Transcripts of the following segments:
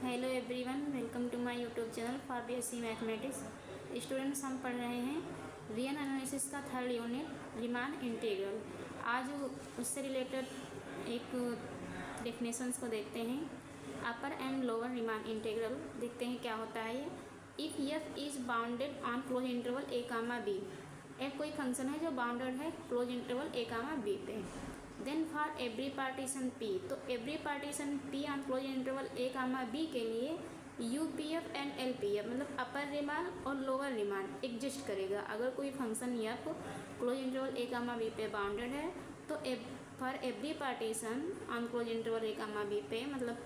Hello everyone, welcome to my YouTube channel for BSc mathematics. Students, हम पढ़ रहे हैं रियल एनालिसिस का थर्ड यूनिट रीमान इंटीग्रल। आज उससे रिलेटेड एक डेफिनेशंस को देखते हैं। Upper and lower Riemann integral देखते हैं क्या होता है ये। If F is bounded on close interval A comma B, F कोई फंक्शन है जो बाउंडेड है close interval A comma B पे। Then for every partition P, तो every partition P on close interval A comma B के लिए U P F and L P F मतलब upper Riemann और लोअर रिमान एग्जिस्ट करेगा। अगर कोई function F close interval A comma B पे bounded है तो for every partition on close interval A comma B पे मतलब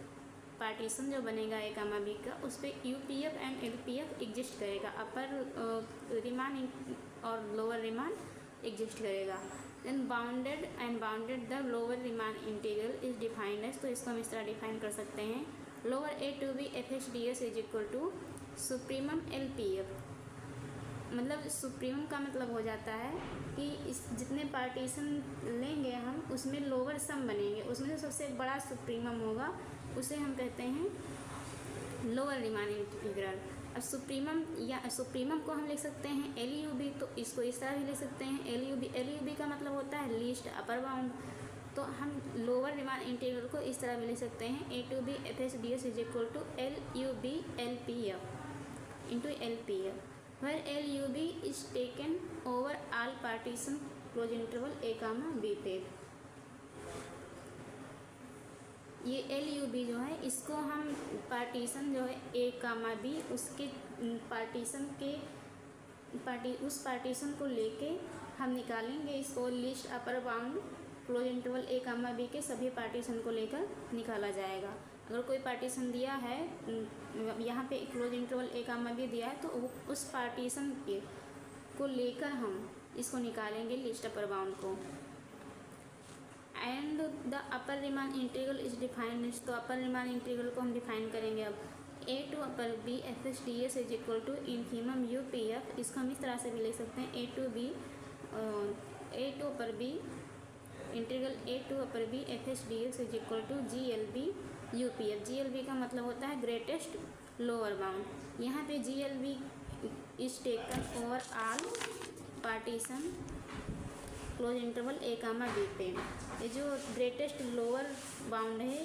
पार्टीशन जो बनेगा ए कामा बी का उस पर U P F and L P F exist करेगा। अपर रिमान और लोअर रिमान एग्जिस्ट करेगा। Then bounded and bounded the lower Riemann integral is defined as, तो इसको हम इस तरह डिफाइन कर सकते हैं। Lower A to B F H D S is equal to supremum L P F. मतलब सुप्रीमम का मतलब हो जाता है कि इस जितने पार्टीशन लेंगे हम उसमें लोअर सम बनेंगे, उसमें से सबसे बड़ा सुप्रीमम होगा उसे हम कहते हैं लोअर रिमान इंटीग्रल। अब सुप्रीमम को हम लिख सकते हैं एल यू बी, तो इसको इस तरह भी लिख सकते हैं एल यू बी का मतलब होता है लीस्ट अपर बाउंड। तो हम लोअर रिमान इंटीग्रल को इस तरह भी लिख सकते हैं A to B F H D S is equal to L U B L P F into L P F, where L U B is taken over all partition close interval A comma B पे। ये L U B जो है इसको हम partition जो है ए comma B उसके partition के उस पार्टीशन को लेके हम निकालेंगे इसको least upper bound close interval A comma B के सभी पार्टीशन को लेकर निकाला जाएगा। अगर कोई पार्टीशन दिया है यहाँ पे close interval A comma B दिया है तो उस पार्टीशन के को लेकर हम इसको निकालेंगे लिस्ट अपर बाउंड को। And the upper Riemann integral is defined, तो अपर रिमान इंटीग्रल को हम डिफाइन करेंगे अब A to upper B F H D S is equal to infimum U P F. इसको हम इस तरह से भी ले सकते हैं A to upper B integral A to upper B F H D S is equal to G L B U P F. Ji L B का मतलब होता है ग्रेटेस्ट लोअर बाउंड। यहाँ पे G L B is taken over all partition close interval A comma B पे। ये जो greatest lower bound है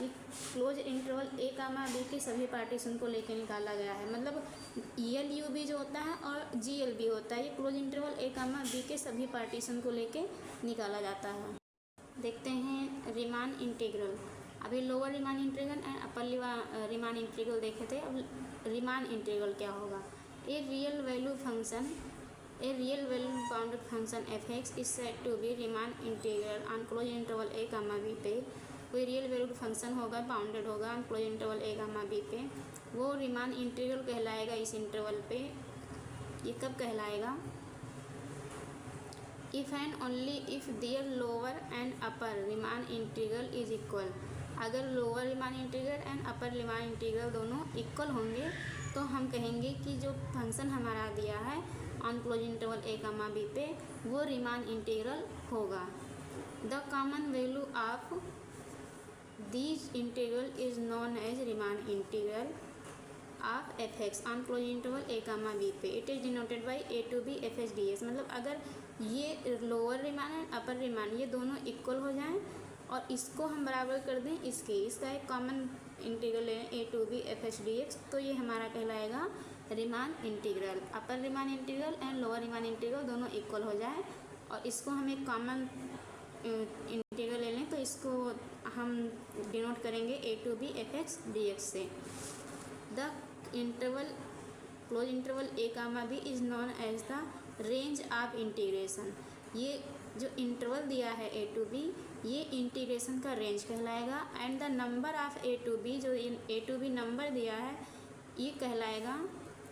ये close interval A comma B के सभी पार्टीशन को लेके निकाला गया है। मतलब एल यू बी जो होता है और जी एल बी होता है ये close interval A comma B के सभी पार्टीशन को लेके निकाला जाता है। देखते हैं रिमान इंटीग्रल। अभी lower Riemann integral and upper Riemann integral देखे थे, अब रिमान इंटीग्रल क्या होगा। A real value function A real value bounded function f(x) is said to be Riemann integral on closed interval a comma b पे। कोई real valued function होगा bounded होगा on close interval A comma B पे, वो Riemann integral कहलाएगा इस interval पे। ये कब कहलाएगा? If and only if there lower and upper Riemann integral is equal. अगर lower Riemann integral and upper Riemann integral दोनों इक्वल होंगे तो हम कहेंगे कि जो फंक्शन हमारा दिया है on close interval A comma B पे वो रिमान इंटीग्रल होगा। The common value of this integral is known as Riemann integral of F X on close interval A comma B पे। It is denoted by A to B F H D S. मतलब अगर ये lower Riemann and upper Riemann ये दोनों equal हो जाएं और इसको हम बराबर कर दें इसका एक कॉमन इंटीग्रल है A to B F H D X, तो ये हमारा कहलाएगा Riemann integral. Upper Riemann integral and lower Riemann integral दोनों इक्वल हो जाए और इसको हम एक कॉमन इंटीग्रल ले लें तो इसको हम डिनोट करेंगे A to B F X D X से। The interval close interval A comma B is known as the range of integration. ये जो इंटरवल दिया है ए टू बी ये इंटीग्रेशन का रेंज कहलाएगा। And the number of A to B, जो A to B number दिया है ये कहलाएगा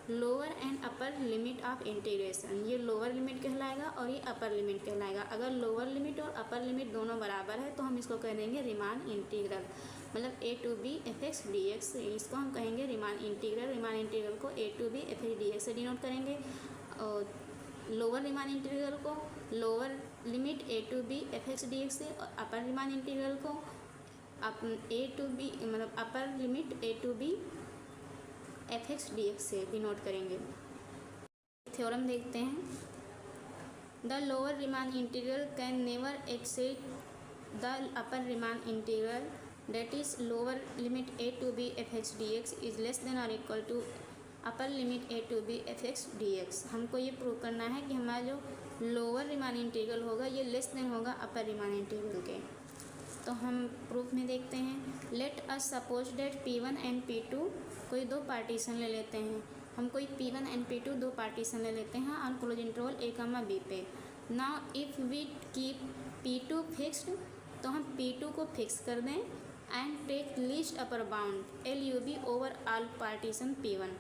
lower and upper limit of integration. ये लोअर लिमिट कहलाएगा और ये अपर लिमिट कहलाएगा। अगर लोअर लिमिट और अपर लिमिट दोनों बराबर है तो हम इसको कह देंगे रिमान इंटीग्रल। मतलब A to B F X D X, इसको हम कहेंगे रिमान इंटीग्रल। रिमान इंटीग्रल को A to B F X D X से डिनोट करेंगे और लोअर रिमान इंटीग्रल को lower limit A to B F X D X से और अपर रिमान इंटीग्रल को ए टू बी मतलब upper limit A to B F X D X से denote करेंगे। थ्योरम देखते हैं। The lower Riemann integral can never exceed the upper Riemann integral, that is lower limit a to b f x dx is less than or equal to upper limit a to b f x dx। हमको ये prove करना है कि हमारा जो lower Riemann integral होगा ये less than होगा अपर रीमान इंटीग्रल के। तो हम प्रूफ में देखते हैं। Let us suppose date P1 and P2 कोई दो पार्टीशन ले लेते हैं। हम कोई P1 एंड P2 दो पार्टीशन ले लेते हैं on close interval a, b पे। Now if we keep P2 fixed, तो हम P2 को फिक्स कर दें and take least upper bound LUB over all partition P1।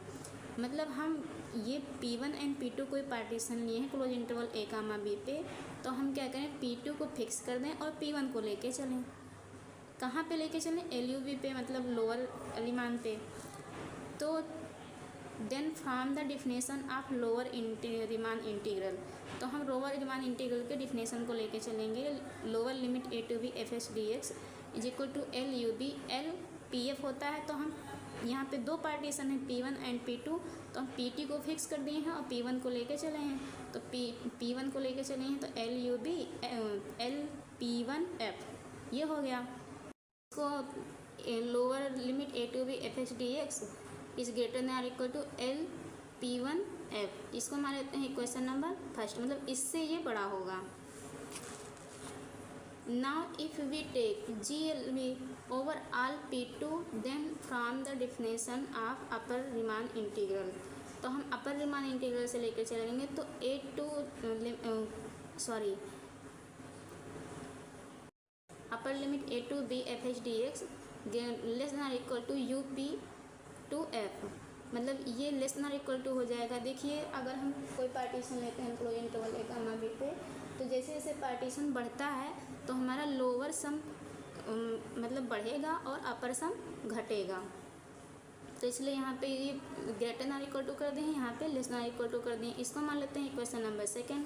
मतलब हम ये P1 एंड P2 कोई पार्टीशन लिए हैं क्लोज इंटरवल a, b पे, तो हम क्या करें P2 को फिक्स कर दें और P1 को लेके चलें। कहाँ पे लेके चलें? LUB पे, मतलब लोअर रीमान पे। तो then from the definition of lower Riemann integral, तो हम लोअर रीमान इंटीग्रल के डिफिनेशन को लेके चलेंगे। Lower limit a to b f x dx is equal to LUB, L PF होता है। तो हम यहाँ पे दो पार्टीशन है P1 एंड P2, तो हम PT को फिक्स कर दिए हैं और P1 को लेके चले हैं। तो P1 को लेके चले हैं तो LUB L P1F ये हो गया। इसको lower limit a to b f x dx is greater than और इक्वल टू L P1F, इसको मान लेते हैं इक्वेशन नंबर फर्स्ट, मतलब इससे ये बड़ा होगा। Now if we take GLB over all P2, then from the definition of upper Riemann integral, तो हम अपर रीमान इंटीग्रल से लेकर चलेंगे। तो upper limit a to b f x dx less than और equal to UP to F, मतलब ये less than और इक्वल टू हो जाएगा। देखिए अगर हम कोई पार्टीशन लेते हैं क्लोज इंटरवल a, b पे, तो जैसे जैसे पार्टीशन बढ़ता है तो हमारा लोअर सम मतलब बढ़ेगा और अपर सम घटेगा। तो इसलिए यहाँ पे ये ग्रेटर देन और इक्वल टू कर दें, यहाँ पे लेस देन और इक्वल टू कर दें। इसको मान लेते हैं इक्वेशन नंबर सेकंड।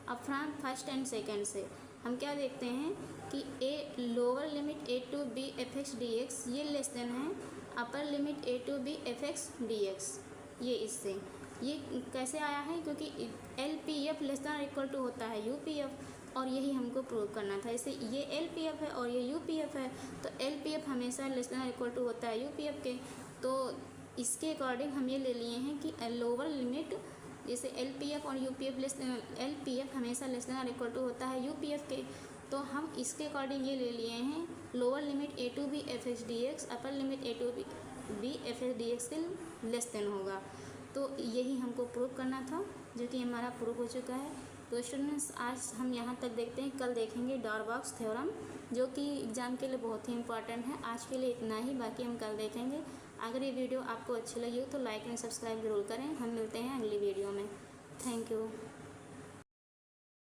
अब फ्रॉम फर्स्ट एंड सेकंड से हम क्या देखते हैं कि a lower limit a to b f x dx ये लेस देन है upper limit a to b f x dx। ये इससे ये कैसे आया है? क्योंकि LPF लेस देन और इक्वल टू होता है UPF, और यही हमको प्रूव करना था। इसे ये LPF है और ये UPF है, तो LPF हमेशा लेस देन और इक्वल टू होता है UPF के। तो इसके अकॉर्डिंग हम ये ले लिए हैं कि लोअर लिमिट जैसे LPF और UPF LPF हमेशा लेस देन और इक्वल टू होता है UPF के, तो हम इसके अकॉर्डिंग ये ले लिए हैं lower limit a to b f x dx upper limit a to b f x dx के लेस देन होगा। तो यही हमको प्रूव करना था, जो कि हमारा प्रूव हो चुका है। तो स्टूडेंट्स आज हम यहाँ तक देखते हैं, कल देखेंगे डॉरबॉक्स थ्योरम, जो कि एग्ज़ाम के लिए बहुत ही इंपॉर्टेंट है। आज के लिए इतना ही, बाकी हम कल देखेंगे। अगर ये वीडियो आपको अच्छी लगी हो तो लाइक एंड सब्सक्राइब जरूर करें। हम मिलते हैं अगली वीडियो में। Thank you.